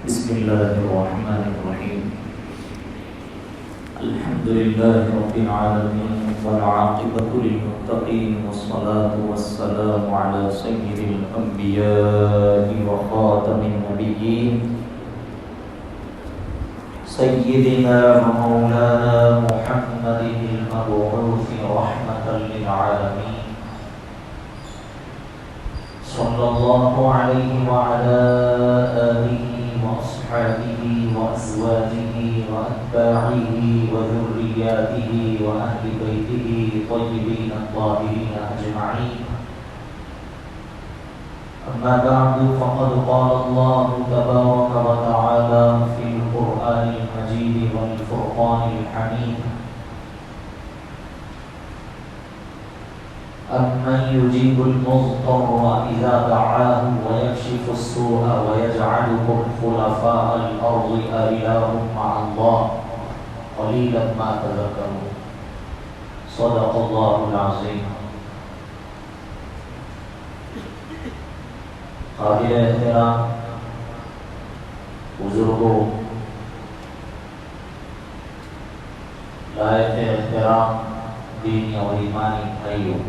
بسم الله الرحمن الرحيم. الحمد لله رب العالمين والعاقبة للمتقين والصلاة والسلام على سيد الأنبياء وخاتم النبيين سيدنا ومولانا محمد المبعوث رحمة للعالمين صلى الله عليه وعلى آله وأصحابه وأزواجه وأتباعه وذرياته وأهل بيته الطيبين الطاهرين أجمعين. أما بعد فقد قال الله تبارك وتعالى في القرآن المجيد والفرقان الحميد: أَمَّنْ يُجِيبُ الْمُضْطَرَّ إِذَا دَعَاهُ وَيَكْشِفُ السُّوءَ وَيَجْعَلُكُمْ خُلَفَاءَ الْأَرْضِ أَإِلَٰهٌ مَّعَ اللَّهِ قَلِيلًا مَّا تَذَكَّرُونَ. صدق اللہ العظیم. قابل احترام بزرگوں، لائق احترام دینی اور ایمانی بھائیوں،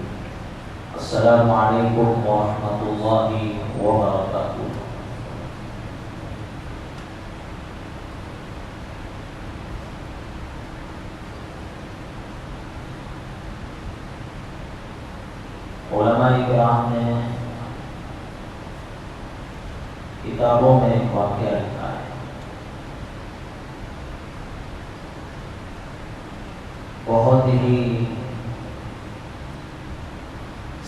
السلام علیکم ورحمۃ اللہ وبرکاتہ. علماء کرام نے کتابوں میں ایک واقعہ لکھا ہے. بہت ہی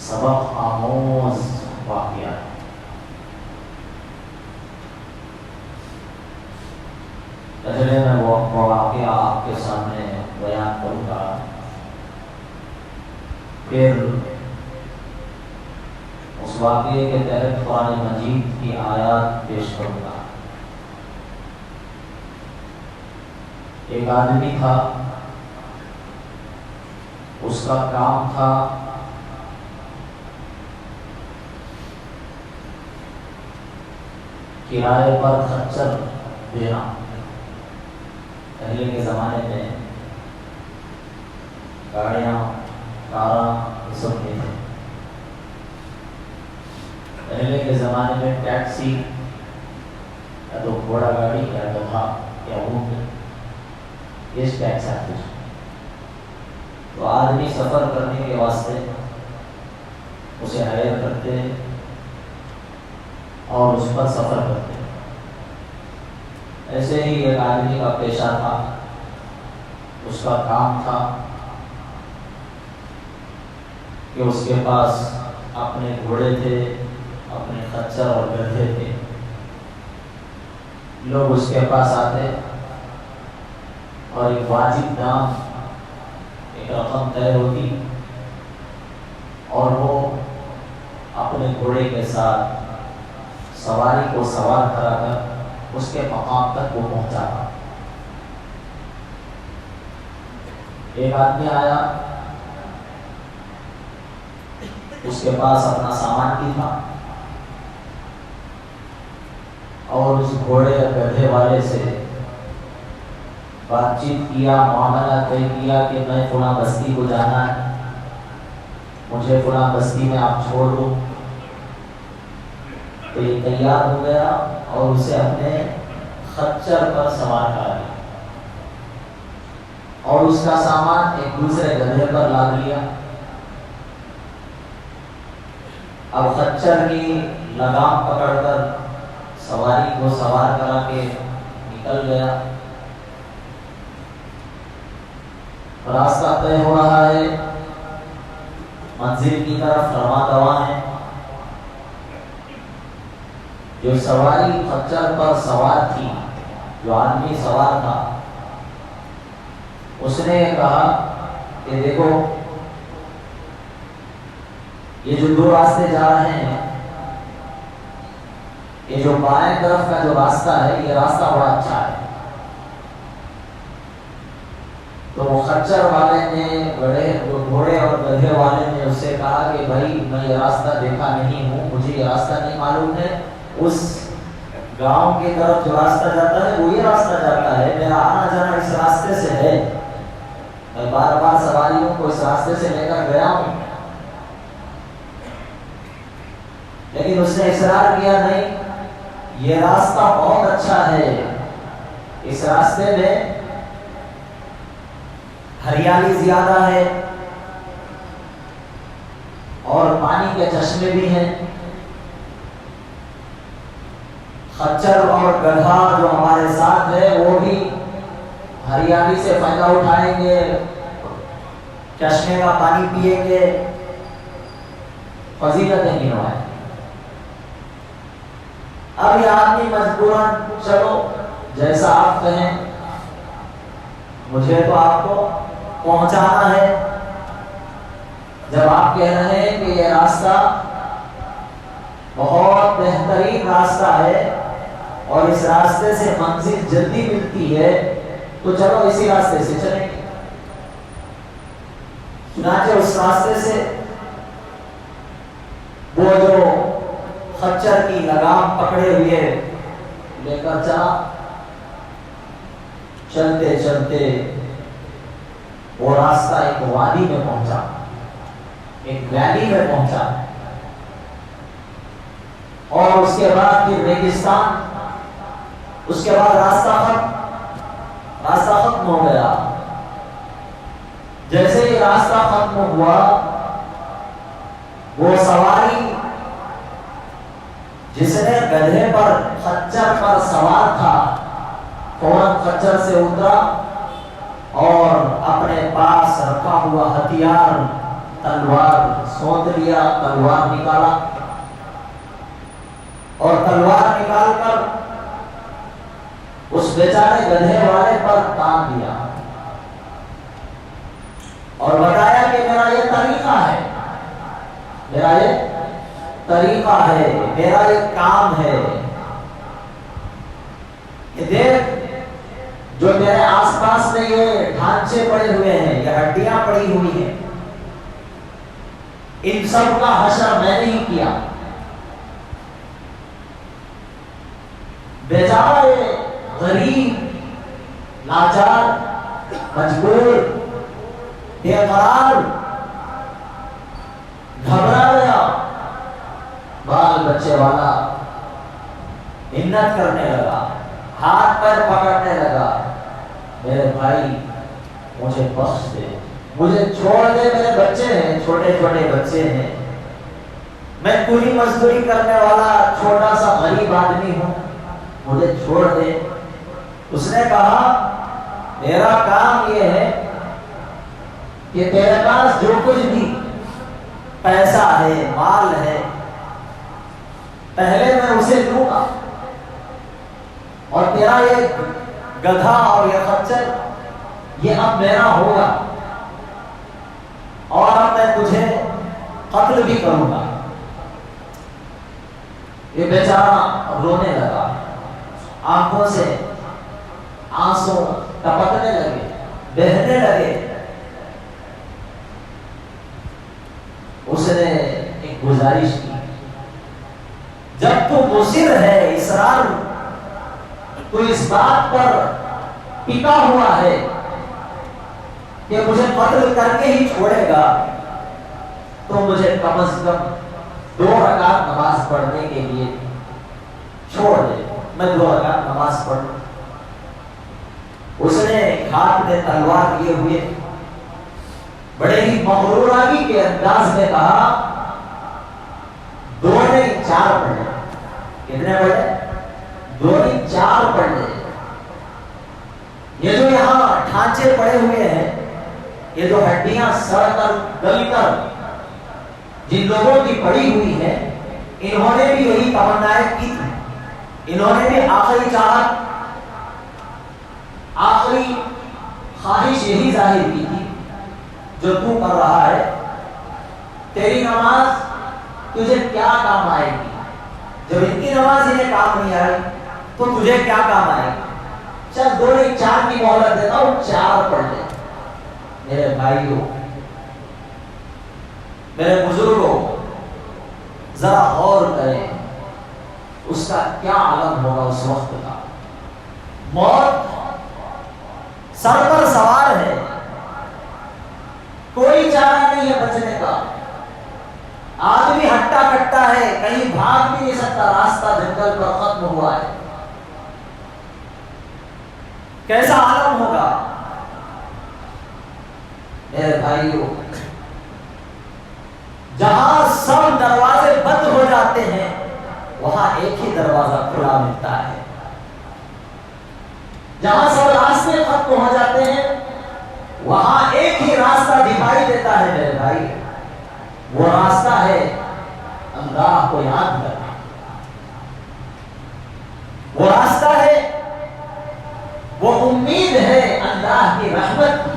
سبق آموز واقعہ ہے. پہلے میں وہ واقعہ آپ کے سامنے بیان کروں گا، پھر اس واقعے کے تحت قرآن مجید کی آیات پیش کروں گا. ایک آدمی تھا، اس کا کام تھا کرائے پر خچر دینا. پہلے کے زمانے میں گاڑیاں، کاراں یہ سب نہیں تھے. پہلے کے زمانے میں ٹیکسی یا تو گھوڑا گاڑی یا گدھا یا اونٹ، یہ ٹیکس آتے تھے. تو آدمی سفر کرنے کے واسطے اسے ہائر کرتے اور اس پر سفر کرتے. ایسے ہی ایک آدمی کا پیشہ تھا، اس کا کام تھا کہ اس کے پاس اپنے گھوڑے تھے، اپنے خچر اور گدھے تھے. لوگ اس کے پاس آتے اور ایک واجب دام، ایک رقم طے ہوتی اور وہ اپنے گھوڑے کے ساتھ سواری کو سوار کرا کر اس کے مقام تک وہ پہنچاتا. ایک آدمی آیا، اس کے پاس اپنا سامان بھی تھا اور اس گھوڑے یا گدھے والے سے بات چیت کیا، معاملہ طے کیا کہ میں فلاں بستی کو جانا ہے، مجھے فلاں بستی میں آپ چھوڑ دو. تو یہ تیار ہو گیا اور اسے اپنے خچر پر سوار کرا لیا اور اس کا سامان ایک دوسرے گدھے پر لاد لیا. اب خچر کی لگام پکڑ کر سواری کو سوار کرا کے نکل گیا. راستہ طے ہو رہا ہے، منزل کی طرف رواں دواں ہے. جو سواری خچر پر سوار تھی، جو آدمی سوار تھا، اس نے کہا کہ دیکھو یہ جو دو راستے جا رہے ہیں، یہ جو بائیں طرف کا جو راستہ ہے یہ راستہ بڑا اچھا ہے. تو خچر والے نے، گھوڑے اور گدھے والے نے اس سے کہا کہ بھائی میں یہ راستہ دیکھا نہیں ہوں، مجھے یہ راستہ نہیں معلوم ہے، اس گاؤں کی طرف جو راستہ جاتا ہے وہی راستہ جاتا ہے، میرا آنا جانا اس راستے سے ہے، میں بار بار سواریوں کو اس راستے سے لے کر گیا ہوں، لیکن اس نے اصرار کیا نہیں، یہ راستہ بہت اچھا ہے، اس راستے میں ہریالی زیادہ ہے اور پانی کے چشمے بھی ہیں، خچر اور گدھا جو ہمارے ساتھ ہے وہ بھی ہریالی سے فائدہ اٹھائیں گے، چشمے کا پانی پیئیں گے، فضیلتیں گنوائیں۔ اب یہ آدمی مجبوراً چلو جیسا آپ کہیں، مجھے تو آپ کو پہنچانا ہے، جب آپ کہہ رہے ہیں کہ یہ راستہ بہت بہترین راستہ ہے اور اس راستے سے منزل جلدی ملتی ہے تو چلو اسی راستے سے چلیں گے۔ چنانچہ اس راستے سے وہ جو خچر کی لگام پکڑے ہوئے لے کر چلا، چلتے چلتے وہ راستہ ایک وادی میں پہنچا، ایک ویلی میں پہنچا، اور اس کے بعد پھر ریگستان، اس کے بعد راستہ ختم ہو گیا۔ جیسے ہی راستہ ختم ہوا، وہ سواری جس نے گدھے پر خچر پر سوار تھا فوراً خچر سے اترا اور اپنے پاس رکھا ہوا ہتھیار تلوار سونت لیا، تلوار نکالا اور تلوار نکال کر اس بیچارے گدھے والے پر تان دیا اور بتایا کہ میرا یہ طریقہ ہے، میرا یہ طریقہ ہے، میرا یہ کام ہے، کہ دیکھ جو میرے آس پاس میں یہ ڈھانچے پڑے ہوئے ہیں، یہ ہڈیاں پڑی ہوئی ہیں، ان سب کا حشر میں نے ہی کیا۔ بیچارہ یہ غریب، لاچار، مجبور، بے قرار، گھبرا گیا، بال بچے والا منت کرنے لگا، ہاتھ پیر پکڑنے لگا، میرے بھائی مجھے بخش دے، مجھے چھوڑ دے، میرے بچے ہیں، چھوٹے چھوٹے بچے ہیں، میں کوئی مزدوری کرنے والا چھوٹا سا غریب آدمی ہوں، مجھے چھوڑ دے۔ اس نے کہا میرا کام یہ ہے کہ تیرے پاس جو کچھ بھی پیسہ ہے، مال ہے، پہلے میں اسے لوں گا اور تیرا یہ گدھا اور یہ خچر یہ اب میرا ہوگا اور اب میں تجھے قتل بھی کروں گا۔ یہ بیچارہ رونے لگا، آنکھوں سے آنسو ٹپکنے لگے، بہنے لگے۔ اس نے ایک گزارش کی، جب تو مصر ہے، اصرار تو اس بات پر ٹکا ہوا ہے کہ مجھے قتل کر کے ہی چھوڑے گا، تو مجھے کم از کم 2 رکعت نماز پڑھنے کے لیے چھوڑ دے، میں 2 رکعت نماز پڑھ لوں۔ اس نے ہاتھ میں تلوار لیے ہوئے بڑے ہی مغرورانگی کے انداز میں کہا 2 نہیں 4 پڑھ لے۔ کتنے پڑھے؟ 2 نہیں 4 پڑھ لے۔ یہ جو یہاں ڈھانچے پڑے ہوئے ہیں، یہ جو ہڈیاں سڑ کر گل کر جن لوگوں کی پڑی ہوئی ہے، انہوں نے بھی یہی تمنائیں کی تھی، انہوں نے بھی آخری چاہت، آخری خواہش یہی ظاہر کی تھی جو تو کر رہا ہے، تیری نماز تجھے کیا کام آئے گی؟ جب ان کی نماز انہیں کام نہیں آئی تو تجھے کیا کام آئے گی؟ چل 2 نہیں 4 کی مہلت دیتا ہوں، 4 پڑھ لے۔ میرے بھائیوں، میرے بزرگوں، ذرا غور کریں، اس کا کیا عالم ہوگا اس وقت کا. موت سر پر سوار ہے، کوئی چارہ نہیں ہے بچنے کا. آدمی ہٹا کٹا ہے، کہیں بھاگ بھی نہیں سکتا، راستہ جنگل پر ختم ہوا ہے. کیسا عالم ہوگا میرے بھائیوں؟ جہاں سب دروازے بند ہو جاتے ہیں وہاں ایک ہی دروازہ کھلا ملتا ہے. جہاں سب راستے ختم ہو جاتے ہیں وہاں ایک ہی راستہ دکھائی دیتا ہے میرے بھائی. وہ راستہ ہے اللہ کو یاد کرنا. وہ راستہ ہے، وہ امید ہے اللہ کی رحمت کی.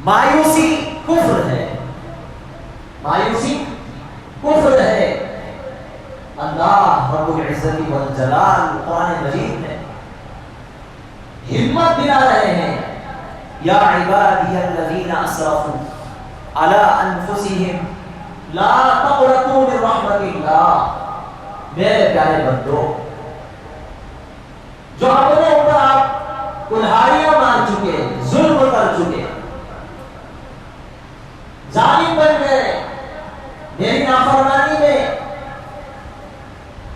مایوسی کفر ہے، مایوسی کفر ہے. اللہ رب العزت والجلال قرآن مجید میں ہمت دلا رہے ہیں، یا عبادی الذین اسرفوا علی انفسہم لا تقنطوا من رحمت اللہ. میرے پیارے بندو، جو اپنے اوپر آپ کلہاڑیاں مار چکے، ظلم کر چکے، ظالم بن گئے، میری نافرمانی میں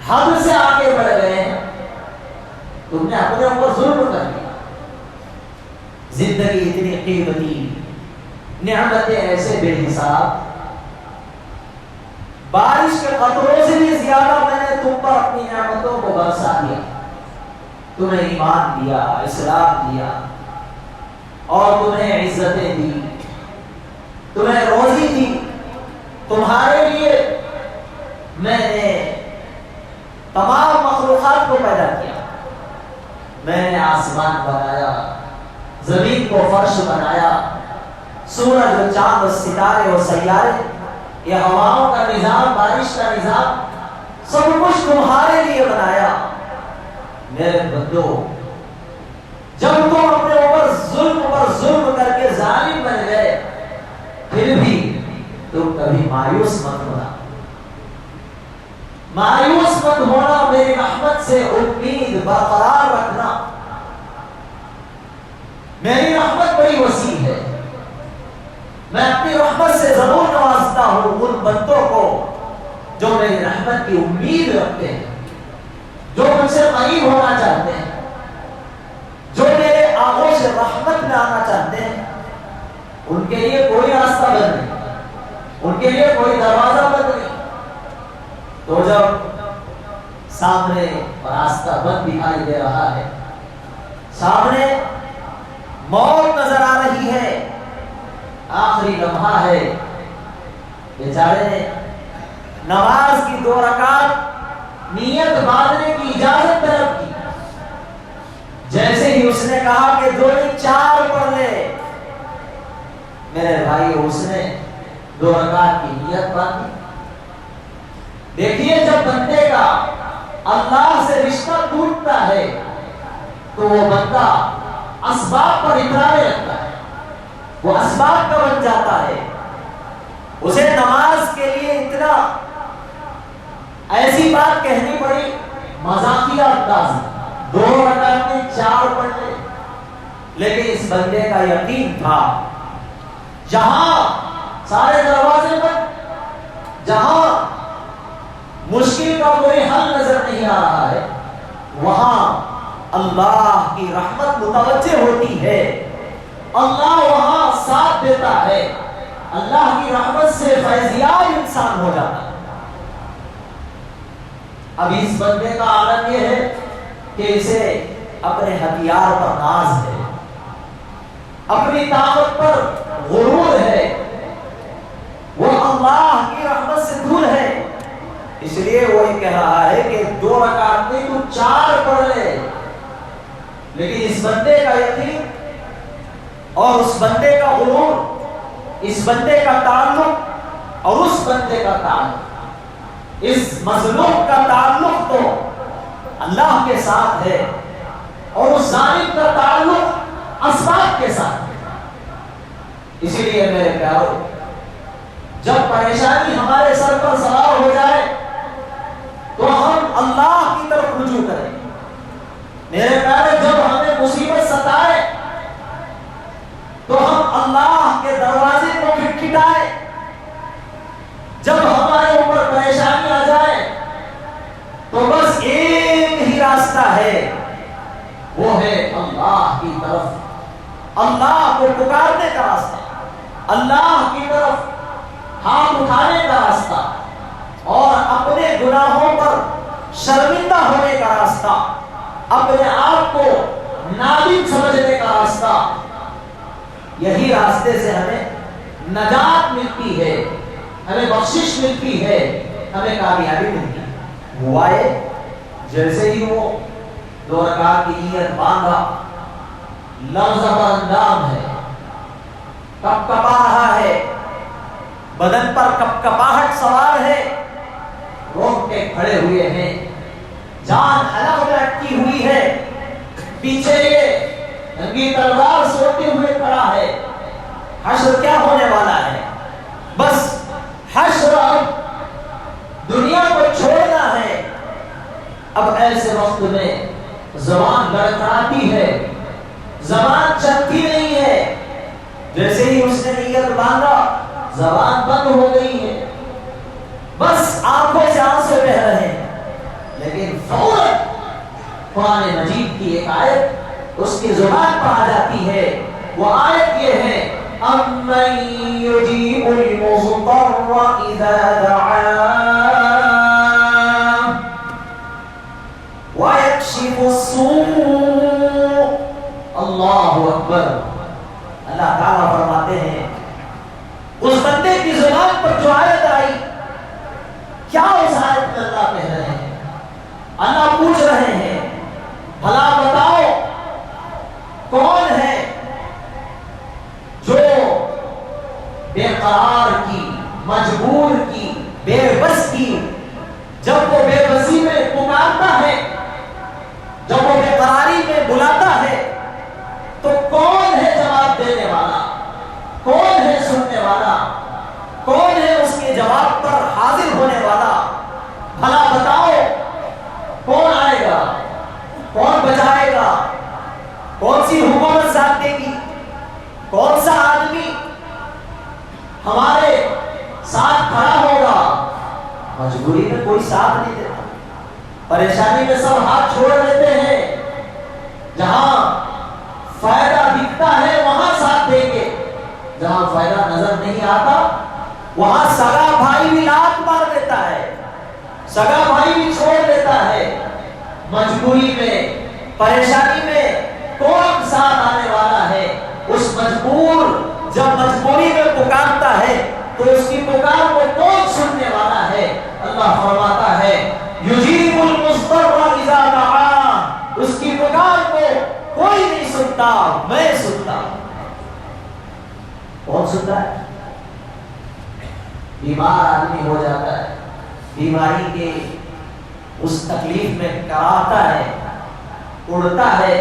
حد سے آگے بڑھ گئے ہیں، تم نے اپنے اوپر ظلم کر دیا. زندگی اتنی قیمتی، نعمتیں ایسے بے حساب، بارش کے قطروں سے بھی زیادہ میں نے تم پر اپنی نعمتوں کو برسا دیا. تمہیں ایمان دیا، اسلام دیا، اور تمہیں عزتیں دی، تمہیں روزی دی. تمہارے لیے میں نے تمام مخلوقات کو پیدا کیا. میں نے آسمان بنایا، زمین کو فرش بنایا، سورج، چاند، ستارے اور سیارے، یہ ہواؤں کا نظام، بارش کا نظام، سب کچھ تمہارے لیے بنایا. میرے بندو، جب تم اپنے اوپر ظلم پر ظلم کر کے ظالم بن گئے، پھر بھی تم کبھی مایوس مت ہونا. مایوس مت ہونا، میری رحمت سے امید برقرار رکھنا. میری رحمت بڑی وسیع ہے، میں اپنی رحمت سے ضرور نوازتا ہوں ان بندوں کو جو میری رحمت کی امید رکھتے ہیں، جو مجھ سے قریب ہونا چاہتے ہیں، جو میرے آغوش رحمت میں آنا چاہتے ہیں. ان کے لیے کوئی راستہ بند نہیں، ان کے لیے کوئی دروازہ بند نہیں. تو جب سامنے راستہ بند دکھائی دے رہا ہے، سامنے موت نظر آ رہی ہے، آخری لمحہ ہے، بیچارے نے نماز کی 2 رکعت نیت باندھنے کی اجازت طلب کی. جیسے ہی اس نے کہا کہ 2 نہیں 4 پڑھ لے، میرے بھائی اس نے 2 رکعت کی نیت باندھی. دیکھیے، جب بندے کا اللہ سے رشتہ ٹوٹتا ہے تو وہ بندہ اسباب پر اترانے لگتا ہے، وہ اسباب کا بن جاتا ہے. اسے نماز کے لیے اتنا ایسی بات کہنی پڑی، مذاقیہ انداز میں 2 رکعت میں 4 پڑھ لے. لیکن اس بندے کا یقین تھا، جہاں سارے دروازے بند، جہاں مشکل کا کوئی حل نظر نہیں آ رہا ہے، وہاں اللہ کی رحمت متوجہ ہوتی ہے، اللہ وہاں ساتھ دیتا ہے، اللہ کی رحمت سے فیضیاب انسان ہو جاتا ہے. اب اس بندے کا عالم یہ ہے کہ اسے اپنے ہتھیار پر ناز ہے، اپنی طاقت پر غرور ہے، وہ اللہ کی رحمت سے دور ہے. اس لیے وہ یہ کہہ رہا ہے کہ 2 رکعت نہیں تو 4 پڑھ لے. لیکن اس بندے کا یقین اور اس بندے کا غرور، اس بندے کا تعلق اور اس بندے کا تعلق، اس مظلوم کا تعلق تو اللہ کے ساتھ ہے، اور اس ظالم کا تعلق اسباب کے ساتھ ہے. اسی لیے میرے پیارو، جب پریشانی ہمارے سر پر سوار ہو جائے ہم اللہ کی طرف رجوع کریں۔ میرے پیارے، جب ہمیں مصیبت ستائے تو ہم اللہ کے دروازے کو کھٹکھٹائیں۔ جب ہمارے اوپر پریشانی آ جائے تو بس ایک ہی راستہ ہے، وہ ہے اللہ کی طرف، اللہ کو پکارنے کا راستہ، اللہ کی طرف ہاتھ اٹھانے کا راستہ، اور اپنے گناہوں پر شرمندہ ہونے کا راستہ، اپنے آپ کو نادم سمجھنے کا راستہ۔ یہی راستے سے ہمیں نجات ملتی ہے، ہمیں بخشش ملتی ہے، ہمیں کامیابی ملتی ہے۔ ہوا ہے جیسے ہی وہ 2 رکعت کی نیت باندھا، لفظ پر اندام ہے، کپکپا رہا ہے، بدن پر کپکپاہٹ سوار ہے، روک کے کھڑے ہوئے ہیں، جان حلق میں اٹکی ہوئی ہے، پیچھے یہ ننگی تلوار سوتے ہوئے کھڑا ہے۔ حشر کیا ہونے والا ہے؟ بس حشر اب دنیا کو چھوڑنا ہے۔ اب ایسے وقت میں زبان لڑکھڑاتی ہے، زبان چلتی نہیں ہے، جیسے ہی اس نے نیت باندھا زبان بند ہو گئی ہے، بس آنکھوں سے آنسو بہ رہے ہیں۔ لیکن فوراً قرآن مجید کی ایک آیت اس کی زبان پر آ جاتی ہے، وہ آیت یہ ہے، أَمَّن يُجِيبُ الْمُضْطَرَّ إِذَا دَعَاهُ وَيَكْشِفُ السُّوءَ۔ اللہ اکبر۔ اللہ تعالیٰ فرماتے ہیں اس بندے کی زبان پر جو آیت آئی، کیا اس آیت میں اللہ کہہ رہے ہیں؟ اللہ پوچھ رہے ہیں، بھلا بتاؤ کون ہے جو بے قرار کی، مجبور کی، بے بس کی، جب وہ بے بسی میں پکارتا ہے، جب وہ بے قراری میں بلاتا ہے، تو کون ہے جواب دینے والا، کون ہے سننے والا، کون ہے اس کے جواب پر حاضر ہونے والا؟ بھلا بتاؤ کون آئے گا، کون بچائے گا، کون سی حکومت ساتھ دے گی، کون سا آدمی ہمارے ساتھ کھڑا ہوگا؟ مجبوری میں کوئی ساتھ نہیں دیتا، پریشانی میں سب ہاتھ چھوڑ دیتے ہیں، جہاں فائدہ دکھتا ہے وہاں ساتھ دیں گے، جہاں فائدہ نظر نہیں آتا وہاں سگا بھائی بھی لات مار دیتا ہے، سگا بھائی بھی چھوڑ دیتا ہے۔ مجبوری میں، پریشانی میں کون ساتھ آنے والا ہے؟ اس مجبور جب مجبوری میں پکارتا ہے تو اس کی پکار کو کون سننے والا ہے؟ اللہ فرماتا ہے یجیب المضطر اذا دعا، اس کی پکار کو کوئی نہیں سنتا، میں سنتا ہوں۔ کون سنتا ہے؟ بیمار آدمی ہو جاتا ہے، بیماری کے اس تکلیف میں کراتا ہے، اڑتا ہے،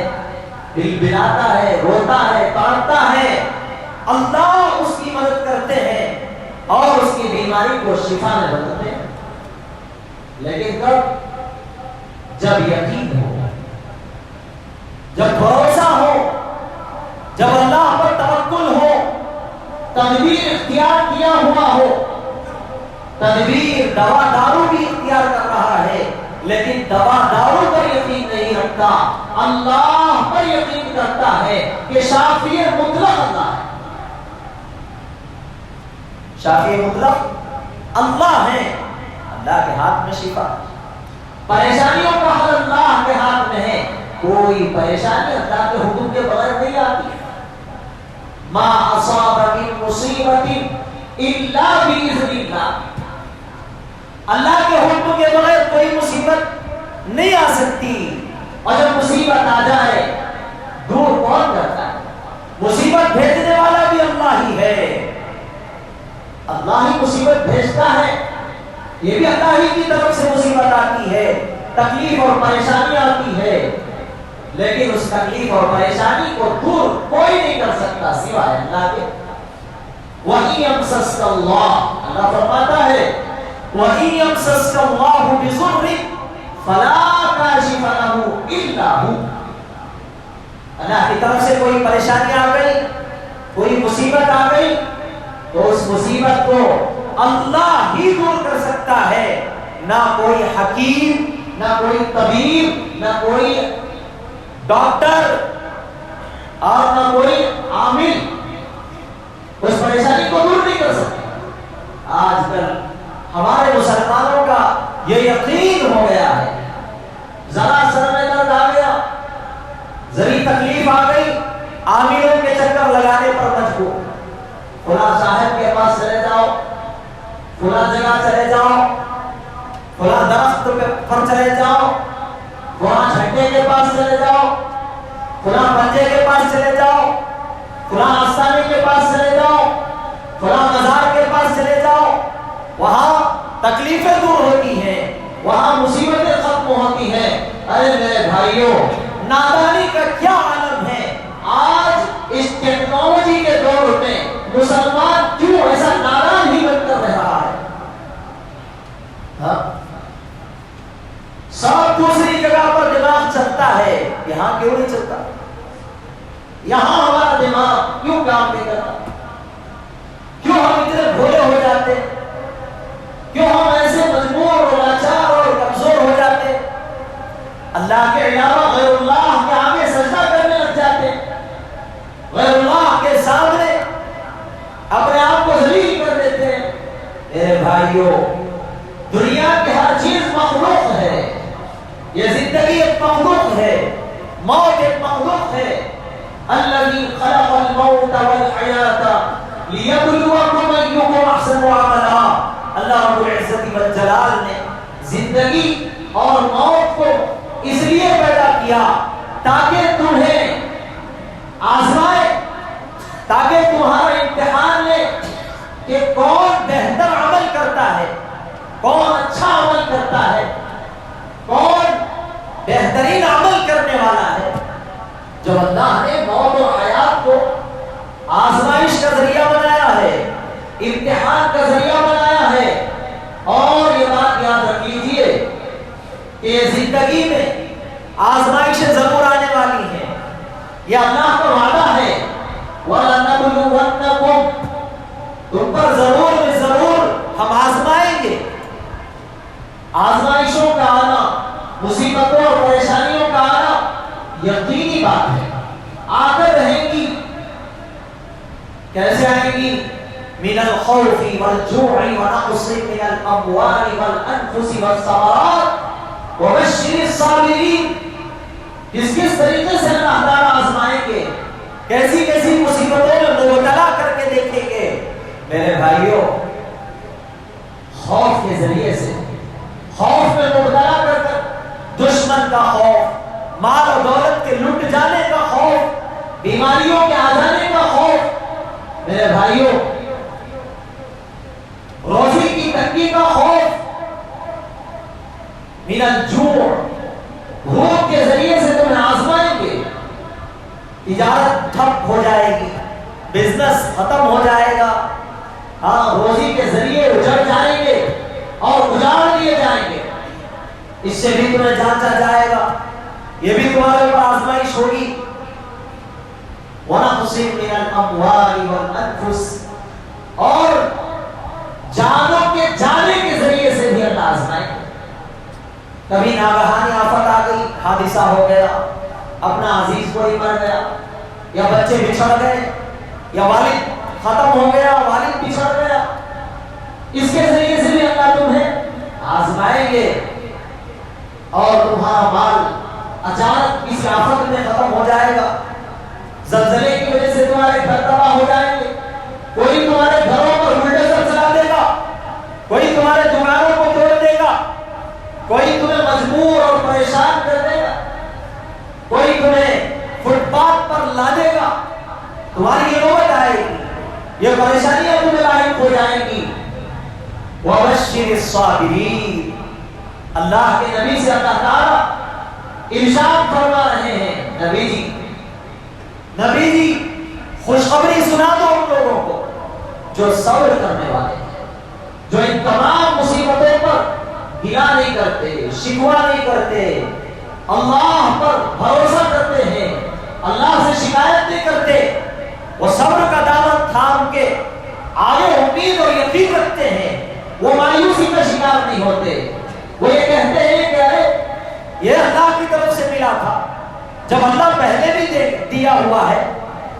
دل بلاتا ہے، روتا ہے، کاٹتا ہے، اللہ اس کی مدد کرتے ہیں اور اس کی بیماری کو شفا میں بدلتے ہیں۔ لیکن کب؟ جب یقین ہو، جب بھروسہ ہو، جب اللہ پر توکل ہو، تدبیر اختیار کیا ہوا ہو۔ تدبیر دوا دارو بھی اختیار کر رہا ہے، لیکن دوا دارو پر یقین نہیں رکھتا، اللہ پر یقین کرتا ہے کہ شافی مطلق اللہ ہے، شافی مطلق اللہ ہے، اللہ کے ہاتھ میں شفا، پریشانیوں کا حل اللہ کے ہاتھ میں ہے، کوئی پریشانی اللہ کے حکم کے بغیر نہیں آتی۔ ما اصاب من مصیبت الا باذن اللہ، اللہ کے حکم کے بغیر کوئی مصیبت نہیں آ سکتی، اور جب مصیبت آ جائے دور کون کرتا ہے؟ مصیبت بھیجنے والا بھی اللہ ہی ہے، اللہ ہی مصیبت بھیجتا ہے، یہ بھی اللہ ہی کی طرف سے مصیبت آتی ہے، تکلیف اور پریشانی آتی ہے، لیکن اس تکلیف اور پریشانی کو دور کوئی نہیں کر سکتا سوائے اللہ کے۔ وَإِن يَمْسَسْكَ اللَّهُ، اللہ فرماتا ہے وَإِن يَمْسَسْكَ اللَّهُ بِضُرٍّ فلا کاشف لہ الا ہو. اللہ کی طرف سے کوئی پریشانی آ گئی، کوئی مصیبت آ گئی، تو اس مصیبت کو اللہ ہی دور کر سکتا ہے، نہ کوئی حکیم، نہ کوئی طبیب، نہ کوئی ڈاکٹر اور نہ کوئی عامل اس پریشانی کو دور نہیں کر سکتا. آج کل ہمارے مسلمانوں کا یہ یقین ہو گیا ہے، ذرا سر میں درد آ گیا، ذری تکلیف آ گئی، عاملوں کے چکر لگانے پر مجبور. فلاں صاحب کے پاس چلے جاؤ، فلاں جگہ چلے جاؤ، فلاں درخت پر چلے جاؤ، فلاں جھنڈے کے پاس چلے جاؤ، فلاں پنجے کے پاس چلے جاؤ، فلاں آستانے کے پاس چلے جاؤ، فلاں مزار کے پاس چلے جاؤ، وہاں تکلیفیں دور ہوتی ہیں، وہاں مصیبتیں ختم ہوتی ہیں. ارے میرے بھائیوں، نادانی کا کیا عالم ہے. آج اس ٹیکنالوجی کے دور میں مسلمان کیوں ایسا نادان ہی بن کر رہ رہا ہے؟ سب دوسری جگہ پر دماغ چلتا ہے، یہاں کیوں نہیں چلتا؟ یہاں ہمارا دماغ کیوں کام نہیں کرتا؟ کیوں ہم اتنے بھولے ہو جاتے؟ کیوں ہم ایسے مجبور اور لاچار اور کمزور ہو جاتے؟ اللہ کے علاوہ غیر اللہ کے آگے سجدہ کرنے لگ جاتے، غیر اللہ کے سامنے اپنے آپ کو ذلیل کر دیتے ہیں. میرے بھائیوں، دنیا کی ہر چیز مخلوق ہے، یہ زندگی ایک مخلوق ہے، موت ایک مخلوق ہے. الذی خلق الموت والحیات لیبلوکم ایکم احسن عملا. اللہ رب العزت والجلال نے زندگی اور موت کو اس لیے پیدا کیا تاکہ تمہیں آزمائے، تاکہ تمہارا امتحان لے کہ کون بہتر عمل کرتا ہے، کون اچھا عمل کرتا ہے، کون بہترین عمل کرنے والا ہے. جب اللہ نے موت اور حیات کو آزمائش کا ذریعہ بنایا ہے، امتحان کا ذریعہ بنایا ہے، اور یہ بات یاد رکھ لیجیے کہ یہ زندگی میں آزمائشیں ضرور آنے والی ہیں. یہ اللہ کا وعدہ ہے، وَلَنَبْلُوَنَّكُمْ، تم پر ضرور میں ضرور ہم آزمائیں گے. آزمائشوں کا آنا، مصیبتوں اور پریشانیوں کا آنا یقینی بات ہے، آ کر رہیں گی. کیسے آئیں گی؟ من الخوف والجوع ونقص من الاموال والانفس والثمرات وبشر الصابرین. کس طریقے سے اللہ تعالیٰ آزمائیں گے، کیسی کیسی مصیبتوں میں مبتلا کر کے دیکھیں گے. میرے بھائیوں، خوف کے ذریعے سے، خوف میں مبتلا کر کر، دشمن کا خوف، مال و دولت کے لٹ جانے کا خوف، بیماریوں کے آ جانے کا خوف. میرے بھائیوں، روزی کی تنگی کا خوف، من الجوع، بھوک کے ذریعے سے تمہیں آزمائیں گے. تجارت ٹھپ ہو جائے گی، بزنس ختم ہو جائے گا، روزی کے ذریعے اجڑ جائیں گے اور اجاڑ دیے جائیں گے. اس سے بھی تمہیں جانچا جائے گا، یہ بھی تمہارے اوپر آزمائش ہوگی. وَنَقْصٍ مِّنَ الْأَمْوَالِ وَالْأَنفُسِ، اور جانوں کے جانے کے ذریعے سے بھی اللہ آزمائے گا. کبھی ناگہانی آفت آ گئی، حادثہ ہو گیا، اپنا عزیز کوئی مر گیا، یا بچے بچھڑ گئے، یا والد ختم ہو گیا، والد بچھڑ گیا، اس کے ذریعے سے بھی اللہ تمہیں آزمائیں گے. اور تمہارا مال اچانک کسی آفت میں ختم ہو جائے گا، زلزلے کی وجہ سے تمہارے گھر تباہ ہو جائیں گے، کوئی تمہارے گھروں پر بلڈوزر چلا دے گا، کوئی تمہارے دکانوں کو توڑ دے گا، کوئی تمہیں مجبور اور پریشان کر دے گا، کوئی تمہیں فٹ پاتھ پر لا دے گا. تمہاری یہ نوبت آئے گی، یہ پریشانیاں تمہیں لاحق ہو جائیں گی. وَبَشِّرِ الصَّابِرِينَ، اللہ کے نبی سے اللہ تعالیٰ ارشاد فرما رہے ہیں، نبی جی خوشخبری سنا دو ان لوگوں کو جو صبر کرنے والے ہیں، جو ان تمام مصیبتوں پر گلا نہیں کرتے، شکوہ نہیں کرتے، اللہ پر بھروسہ کرتے ہیں، اللہ سے شکایت نہیں کرتے، وہ صبر کا دامن تھام کے آگے امید اور یقین رکھتے ہیں، وہ مایوسی کا شکار نہیں ہوتے، وہ یہ کہتے ہیں کہ ارے یہ اللہ کی طرف سے ملا تھا، جب اللہ پہلے بھی دیا ہوا ہے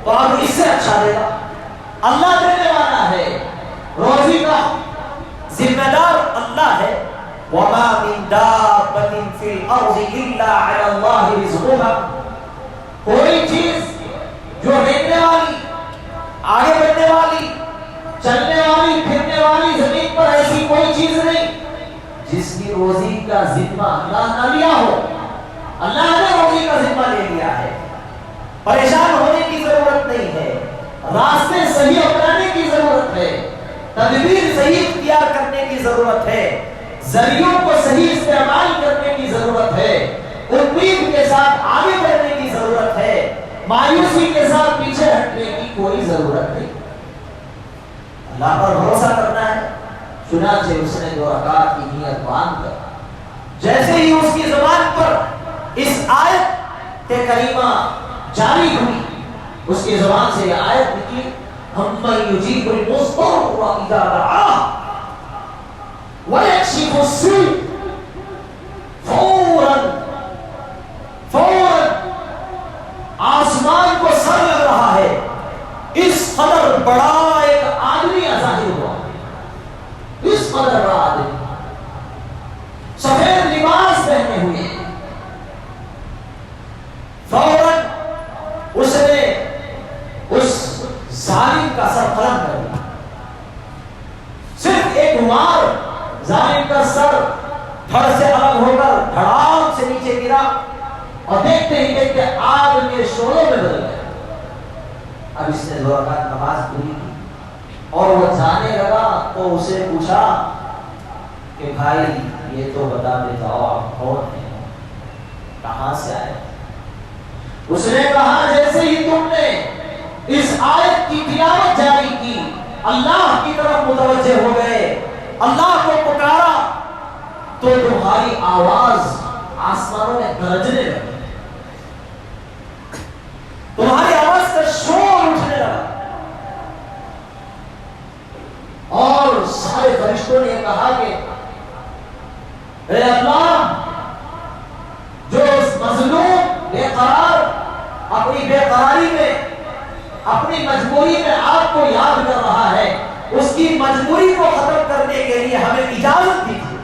تو اب اس سے اچھا دے گا، اللہ دینے والا ہے، روزی کا ذمہ دار اللہ ہے۔ وَمَا مِن دَابَّةٍ فِي الْأَرْضِ إِلَّا عَلَى اللَّهِ رِزْقُهَا، کوئی چیز جو رہنے والی، آگے بڑھنے والی، چلنے والی، پھرنے والی زمین پر ایسی کوئی چیز نہیں جس کی روزی کا ذمہ اللہ نہ لیا ہو۔ اللہ نے روزی کا ذمہ لے لیا ہے، پریشان ہونے کی ضرورت نہیں ہے، راستے صحیح اپنانے کی ضرورت ہے، تدبیر صحیح اختیار کرنے کی ضرورت ہے، ذریعوں کو صحیح استعمال کرنے کی ضرورت ہے، امید کے ساتھ آگے بڑھنے کی ضرورت ہے، مایوسی کے ساتھ پیچھے ہٹنے کی کوئی ضرورت نہیں، اللہ پر بھروسہ کرنا ہے۔ چنانچہ اس نے 2 رکعت کی نیت باندھ کر جیسے ہی اس کی زبان پر اس آیت کریمہ جاری ہوئی، اس کی زبان سے یہ آیت نکلی، أَمَّن يُجِيبُ الْمُضْطَرَّ إِذَا دَعَاهُ وَيَكْشِفُ السُّوءَ، فوراً آسمان کو سر لگ رہا ہے، اس قدر بڑا ایک آدمی ظاہر ہوا، اس قدر بڑا آدمی سفید لباس پہنے ہوئے، فوراً اس نے اس ظالم کا سر قلم کر دیا، صرف ایک وار ظالم کا سر دھڑ سے الگ ہو کر دھڑام سے نیچے گرا، اور دیکھتے ہی دیکھتے آگ کے شعلوں میں بدل گیا۔ اب اس نے 2 رکعت نماز پوری کی اور وہ جانے لگا تو اسے پوچھا کہ بھائی یہ تو بتا دیتا ہو آپ کون ہیں، کہاں سے آئے؟ اس نے کہا جیسے ہی تم نے اس آیت کی تلاوت جاری کی، اللہ کی طرف متوجہ ہو گئے، اللہ کو پکارا، تو تمہاری آواز آسمانوں میں گرجنے لگی، تمہاری آواز کا شور اٹھنے لگا، اور سارے فرشتوں نے کہا کہ اے اللہ، جو اس مظلوم بے قرار اپنی بے قراری میں، اپنی مجبوری میں آپ کو یاد کر رہا ہے، اس کی مجبوری کو ختم کرنے کے لیے ہمیں اجازت دیجیے۔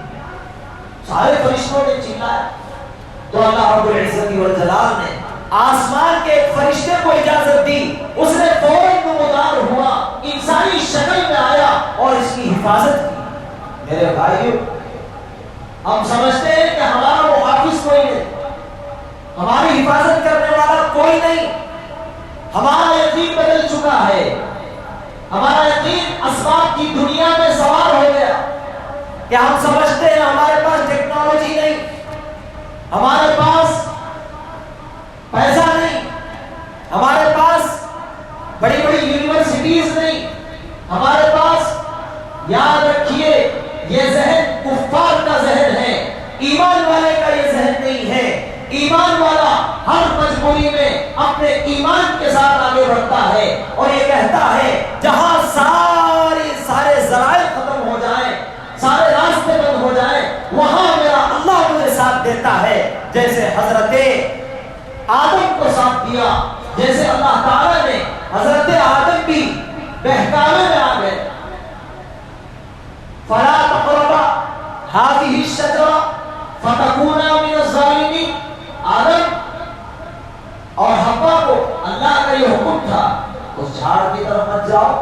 سارے فرشتوں نے چلایا تو اللہ رب العزت والجلال نے آسمان کے ایک فرشتے کو اجازت دی، اس نے فوراً نمودار ہوا، انسانی شکل میں آیا اور اس کی حفاظت کی۔ میرے بھائیو، ہم سمجھتے ہیں کہ ہمارا محافظ کوئی نہیں، ہماری حفاظت کرنے والا کوئی نہیں، ہمارا یقین بدل چکا ہے، ہمارا یقین اسباب کی دنیا میں سوار ہو گیا کہ ہم سمجھتے ہیں ہمارے پاس ٹیکنالوجی نہیں، ہمارے پاس پیسہ نہیں، ہمارے پاس بڑی بڑی یونیورسٹیز نہیں، ہمارے پاس، یاد رکھیے یہ ذہن کفار کا ذہن ہے، ایمان والے کا یہ ذہن نہیں ہے۔ ایمان والا ہر مجبوری میں اپنے ایمان کے ساتھ آگے بڑھتا ہے اور یہ کہتا ہے جہاں سارے ذرائع ختم ہو جائیں، سارے راستے بند ہو جائیں، وہاں میرا اللہ مجھے ساتھ دیتا ہے، جیسے حضرت آدم کو ساتھ دیا، جیسے اللہ تعالیٰ نے حضرت آدم بھی بہکاوے میں آ گئے۔ فَلَا تَقْرَبَا هَٰذِهِ الشَّجَرَةَ فَتَكُونَا مِنَ الظَّالِمِينَ، آدم اور حوا کو اللہ کا یہ حکم تھا اس جھاڑ کی طرف مت جاؤ،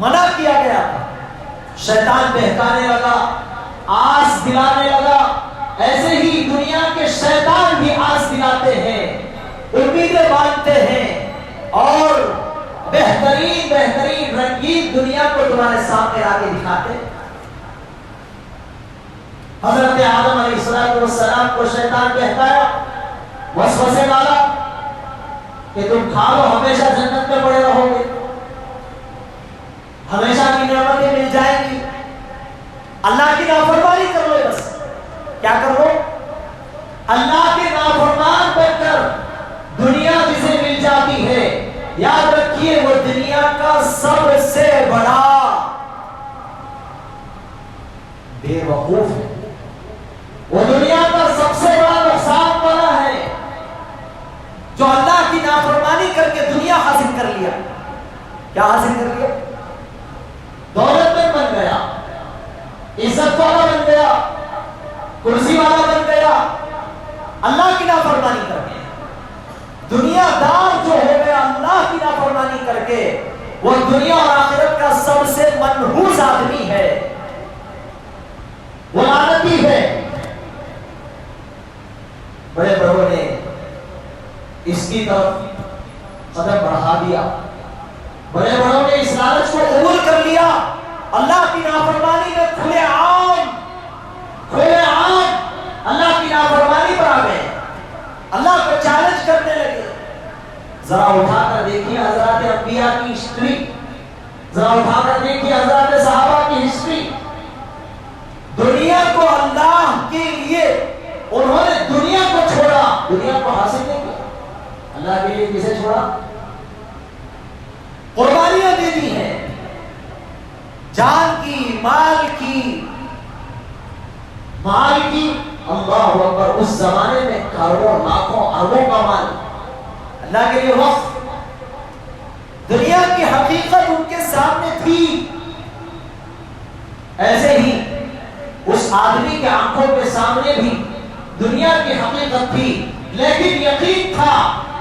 منع کیا گیا تھا۔ شیطان بہکانے لگا، آس دلانے لگا، ایسے ہی دنیا کے شیطان بھی آس دلاتے ہیں، امیدیں باندھتے ہیں اور بہترین رنگین دنیا کو تمہارے سامنے لا کے دکھاتے ہیں۔ حضرت آدم علیہ السلام کو شیطان بہکایا، وسوسے ڈالا کہ تم کھا لو، ہمیشہ جنت میں پڑے رہو گے، ہمیشہ کی نعمتیں مل جائیں گی، اللہ کی نافرمانی کر لو، بس کیا کر لو؟ اللہ کے نافرمان بن کر دنیا جسے مل جاتی ہے، یاد رکھیے وہ دنیا کا سب سے بڑا بے وقوف ہے، وہ دنیا کا سب سے بڑا نقصان والا ہے جو اللہ کی نافرمانی کر کے دنیا حاصل کر لیا۔ کیا حاصل کر لیا؟ دولت مند بن گیا، عزت والا بن گیا، کرسی والا بن گیا، اللہ کی نافرمانی کر کے دنیا دار جو ہو گیا اللہ کی نافرمانی کر کے، وہ دنیا اور آخرت کا سب سے منحوس آدمی ہے، وہ لعنتی ہے۔ بڑے بڑوں نے اس کی طرف قدم بڑھا دیا، بڑے بڑوں نے اس لالچ کو قبول کر لیا، اللہ کی نافرمانی میں کھلے عام اللہ کی نافرمانی پر آ گئے، اللہ کو چیلنج کرنے لگے۔ ذرا اٹھا کر دیکھیے حضرات انبیاء کی ہسٹری، ذرا اٹھا کر دیکھیے حضرات صحابہ کی ہسٹری۔ دنیا کو اللہ کے لیے انہوں نے دنیا کو چھوڑا، دنیا کو حاصل نہیں کیا، اللہ کے لیے کسے چھوڑا؟ قربانیاں دے دی ہیں، جان کی، مال کی، اللہ اکبر۔ اس زمانے میں کروڑوں لاکھوں اربوں کا مال اللہ کے لیے وقف، دنیا کی حقیقت ان کے سامنے تھی۔ ایسے ہی اس آدمی کے آنکھوں کے سامنے بھی دنیا کی حقیقت تھی، لیکن یقین تھا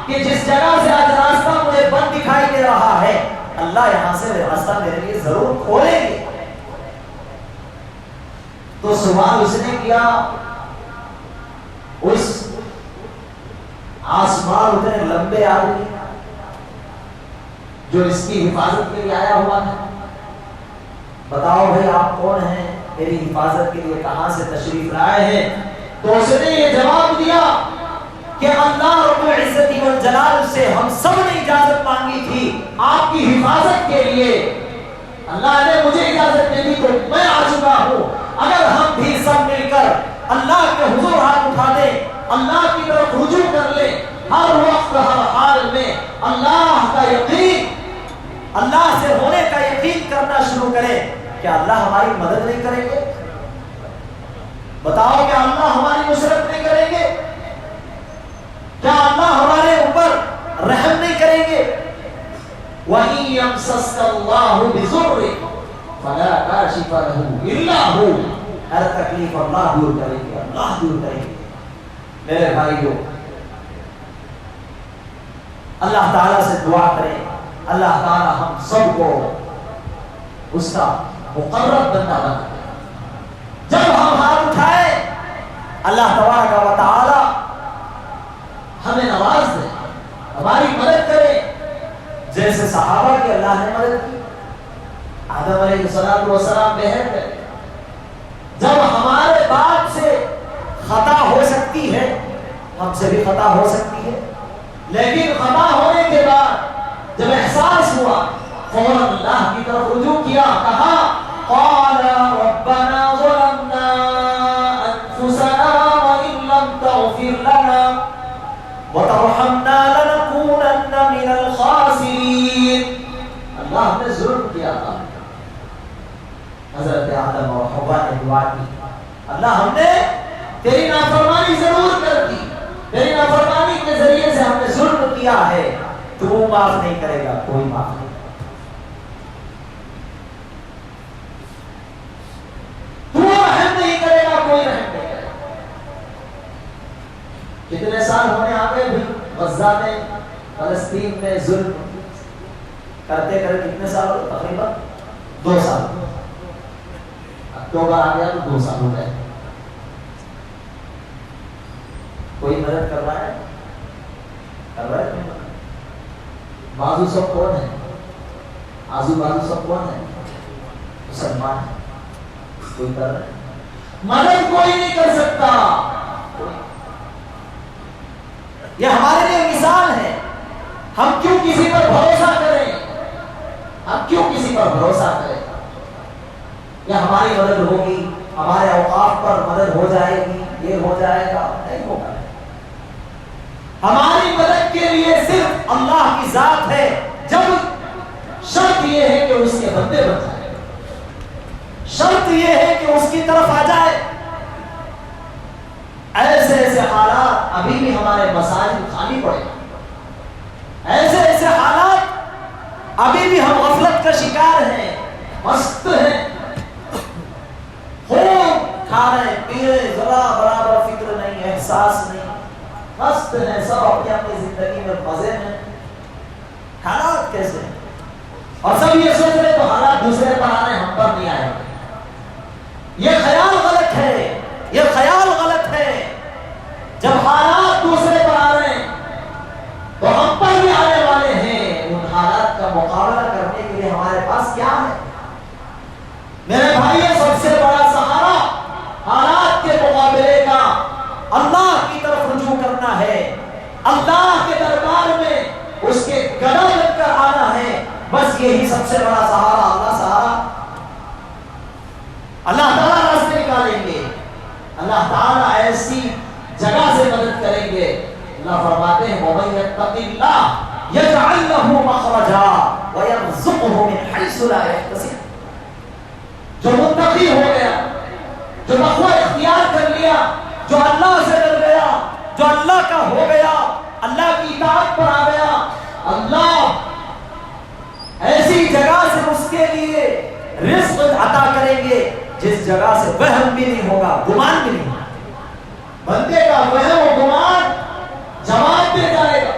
کہ جس جگہ سے آج راستہ مجھے بند دکھائی دے رہا ہے، اللہ یہاں سے راستہ میرے لیے ضرور کھولیں گے۔ تو سوال اس نے کیا، اس آسمان اتنے لمبے آدمی جو اس کی حفاظت کے لیے آیا ہوا تھا، بتاؤ بھائی آپ کون ہیں، میری حفاظت کے لیے کہاں سے تشریف لائے ہیں؟ تو اس نے یہ جواب دیا کہ اللہ رب العزت والجلال سے ہم سب نے اجازت مانگی تھی آپ کی حفاظت کے لیے، اللہ نے مجھے اجازت دے دی تو میں آ چکا ہوں۔ اگر ہم بھی سب مل کر اللہ کے حضور ہاتھ اٹھا دیں، اللہ کی طرف رجوع کر لیں، ہر وقت ہر حال میں اللہ کا یقین، اللہ سے ہونے کا یقین کرنا شروع کریں، کیا اللہ ہماری مدد نہیں کریں گے؟ بتاؤ کیا اللہ ہماری نصرت نہیں کریں گے؟ کیا اللہ ہمارے اوپر رحم نہیں کریں گے؟ وَإِن يَمْسَسْكَ اللَّهُ بِضُرٍّ فَلَا كَاشِفَ لَهُ إِلَّا هُوَ۔ ہر تکلیف اللہ دور کریں گے، اللہ دور کریں گے۔ میرے بھائیو، اللہ تعالیٰ سے دعا کریں، اللہ تعالیٰ ہم سب کو اس کا مقرب بندہ بنا۔ جب ہم ہاتھ اٹھائے اللہ تبارک و تعالیٰ ہمیں نواز دے، ہماری مدد کرے، جیسے صحابہ کی اللہ نے مدد کی۔ آدم علیہ السلام بہر گئے، جب ہمارے باپ سے خطا ہو سکتی ہے، ہم سے بھی خطا ہو سکتی ہے، لیکن خطا ہونے کے بعد جب احساس ہوا فوراً اللہ کی طرف رجوع کیا، کہا قال ربنا ظلمنا انفسنا وان لم تغفر لنا وترحمنا لنكونن من الخاسرین۔ اللہ ہم نے ظلم کیا تھا، حضرت آدم اور حوا نے دعا کی، اللہ ہم نے تیری نافرمانی ضرور کر دی، تیری نافرمانی کے ذریعے سے ہم نے ظلم کیا ہے، تو معاف نہیں کرے گا، کوئی معاف نہیں کرے گا، تو رحم نہیں کرے گا، کوئی رحم نہیں کرے گا۔ کتنے سال ہونے آ گئے بھی غزہ میں، فلسطین میں ظلم کرتے کرتے کتنے سال ہوئے؟ تقریباً 2 سال۔ اکتوبر آ گیا تو 2 سال ہو گئے۔ کوئی مدد کر رہا ہے؟ کر رہا ہے؟ بازو سب کون ہے؟ آزو بازو سب کون ہے؟ مسلمان ہے۔ کوئی کر رہا ہے؟ مدد کوئی نہیں کر سکتا۔ یہ ہمارے لیے مثال ہے، ہم کیوں کسی پر بھروسہ کریں؟ ہم کیوں کسی پر بھروسہ کریں؟ یا ہماری مدد ہوگی ہمارے اوقاف پر مدد ہو جائے گی، یہ ہو جائے گا، نہیں ہوگا۔ ہماری مدد کے لیے صرف اللہ کی ذات ہے، جب شرط یہ ہے کہ اس کے بندے بن جائے، شرط یہ ہے کہ اس کی طرف آ جائے۔ ایسے ایسے حالات ابھی بھی ہمارے مساجد خالی پڑے، ایسے ایسے حالات ابھی بھی ہم غفلت کا شکار ہیں، مست ہیں، خوب کھا رہے پی رہے، ذرا برابر فکر نہیں، احساس نہیں، مست ہیں، سب اپنی اپنی زندگی میں مزے میں۔ حالات کیسے ہیں؟ اور سب یہ سوچ رہے تو حالات دوسرے پر آ رہے ہیں، ہم پر نہیں آئے۔ یہ خیال غلط ہے، یہ خیال غلط ہے۔ جب حالات دوسرے پر آ رہے ہیں تو ہم پر بھی آنے والے ہیں۔ ان حالات کا مقابلہ کرنے کے لیے ہمارے پاس کیا ہے؟ میرے بھائی، سب سے بڑا سہارا حالات کے مقابلے کا اللہ کی طرف رجوع کرنا ہے، اللہ کے دربار میں اس کے گلا لگ کر آنا ہے۔ بس یہی سب سے بڑا سہارا، اللہ سہارا۔ اللہ تعالیٰ راستے نکالیں گے، اللہ تعالیٰ ایسی جگہ سے مدد کریں گے۔ اللہ فرماتے ہیں وَمَن يَتَّقِ اللَّهَ يَجْعَل لَّهُ مَخْرَجًا وَيَرْزُقْهُ مِنْ حَيْثُ لَا يَحْتَسِبُ۔ جو متقی ہو گیا، جو تقوی اختیار کر لیا، جو اللہ سے ڈر گیا، جو اللہ کا ہو گیا، اللہ کی اطاعت پر آ گیا، اللہ ایسی جگہ سے اس کے لیے رزق عطا کریں گے جس جگہ سے وہم بھی نہیں ہوگا، گمان بھی نہیں ہوگا۔ بندے کا وہم و گمان جواب دے جائے گا،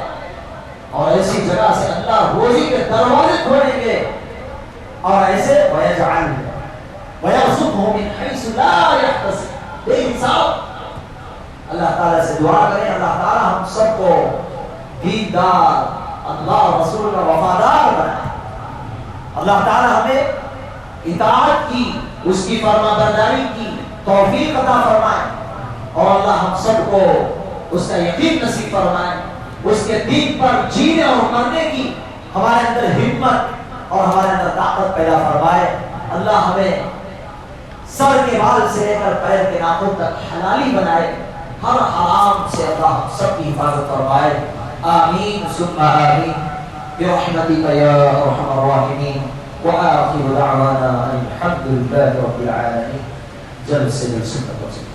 اور ایسی جگہ سے اللہ روزی کے دروازے کھولیں گے، اور ایسے وَيَجْعَلْ وَيَرْزُقْهُ مِنْ حَيْثُ لَا يَحْتَسِبُ۔ بے حساب اللہ تعالیٰ سے دعا کریں، اللہ تعالیٰ ہم سب کو دیندار، اللہ رسول کا وفادار بنائے، اللہ تعالیٰ ہمیں اطاعت کی، اس کی فرما برداری کی توفیق عطا فرمائے، اور اللہ ہم سب کو اس کا یقین نصیب فرمائے، اس کے دین پر جینے اور مرنے کی ہمارے اندر ہمت اور ہمارے اندر طاقت پیدا فرمائے۔ اللہ ہمیں سر کے بال سے لے کر پیر کے ناخن تک حلالی بنائے، ہر حرام سے اللہ ہم سب کی حفاظت فرمائے۔ آمین ثم آمین برحمتک یا ارحم الراحمین، وآخر دعوانا الحمد للہ رب العالمین۔ جلد سے جلد سنت و سنت۔